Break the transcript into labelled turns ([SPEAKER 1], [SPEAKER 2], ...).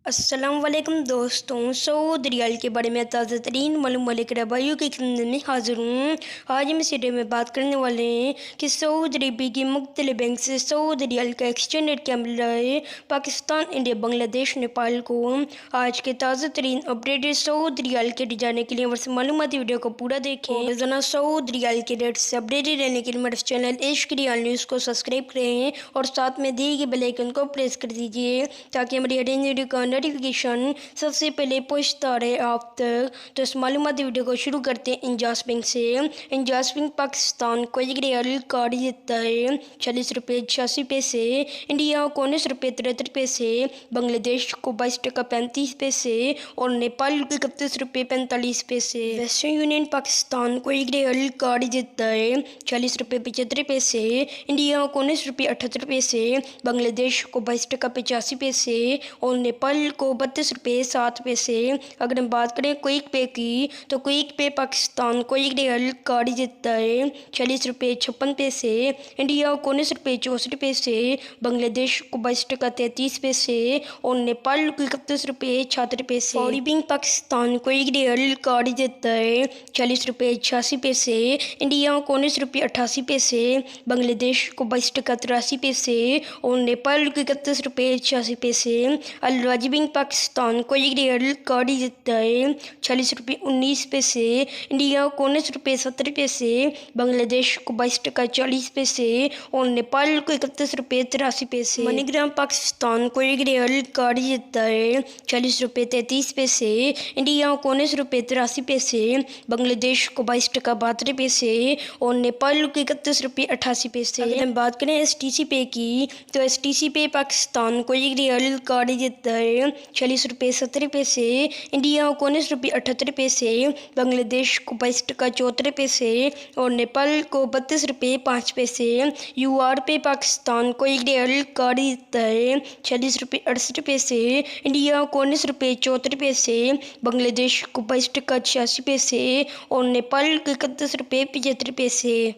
[SPEAKER 1] السلام علیکم دوستوں، سعودی ریال کے بارے میں تازہ ترین معلومات لے کر بھائیوں کی خدمت میں حاضر ہوں۔ آج ہم اس ویڈیو میں بات کرنے والے ہیں کہ سعودی عربیہ کی مختلف بینک سے سعودی ریال کا ایکسچینج ریٹ کیا مل رہا ہے۔ پاکستان، انڈیا، بنگلہ دیش، نیپال کو آج کے تازہ ترین اپڈیٹ سعودی ریال کے ریٹ جاننے کے لیے ہمارے معلوماتی ویڈیو کو پورا دیکھیں۔ روزانہ سعودی ریال کے ریٹ سے اپڈیٹ رہنے کے لیے ہمارے چینل عشق ریال نیوز کو سبسکرائب کریں اور ساتھ میں دیے گئے بیل آئیکن کو پریس کر دیجیے تاکہ ہماری ہر نئی ویڈیو کا نوٹیفیکیشن سب سے پہلے پہنچتا رہے آپ تک۔ تو اس معلوماتی ویڈیو کو شروع کرتے ہیں انجاز بینک سے۔ انجاز بینک پاکستان کو ایک ریال کا ریٹ دیتا ہے 40 روپے 86 پیسے، انڈیا کو 19 روپے 73 پیسے، بنگلہ دیش کو 22 ٹکا 35 پیسے اور نیپال کو 31 روپے 45 پیسے۔ ویسٹرن یونین پاکستان کو ایک ریال کا ریٹ دیتا ہے 40 روپے 75 پیسے، انڈیا کو 19 روپے 78 پیسے، بنگلہ دیش کو 22 ٹکا 85 پیسے اور نیپال کو 32 روپے 7 پیسے۔ اگر ہم بات کریں کوئک پے کی تو کوئک پے پاکستان کو ایک ریال کا ریٹ دیتا ہے 40 روپے 56 پیسے، انڈیا کو 19 روپے 64 پیسے، بنگلہ دیش کو 22 ٹکا 33 پیسے اور نیپال کو 31 روپے 76 پیسے۔ فوری بینک پاکستان کو ایک ریال کا ریٹ دیتا ہے 40 روپے 86 پیسے، انڈیا کو 19 روپے 88 پیسے، بنگلہ دیش کو 22 ٹکا 83 پیسے اور نیپال کو 31 روپے 86 پیسے۔ الراجی بینک پاکستان کو ایک ریال کا ریٹ دیتا ہے 40 روپے 19 پیسے، انڈیا کو 19 روپے 70 پیسے، بنگلہ دیش کو 22 ٹکا 40 پیسے اور نیپال کو 31 روپے 83 پیسے۔ منی گرام پاکستان کو ایک ریال کا ریٹ دیتا ہے 40 روپے 33 پیسے، انڈیا کو 19 روپے 83 پیسے، بنگلہ دیش کو 22 ٹکا 72 پیسے اور نیپال کو 31 روپے 88 پیسے۔ اگر ہم بات کریں ایس ٹی سی پے کی تو ایس ٹی سی پے پاکستان کو ایک ریال کا ریٹ دیتا ہے 40 روپے 70 پیسے، انڈیا کو 19 روپے 78 پیسے، بنگلہ دیش کو 22 ٹکا 74 پیسے اور نیپال کو 32 روپے 5 پیسے۔ یو آر پے پاکستان کو ایک ریال کا ریٹ دیتا ہے 40 روپے 68 پیسے، انڈیا کو 19 روپے 74 پیسے، بنگلہ دیش کو 22 ٹکا 86 پیسے اور نیپال کو 31 روپے 75 پیسے۔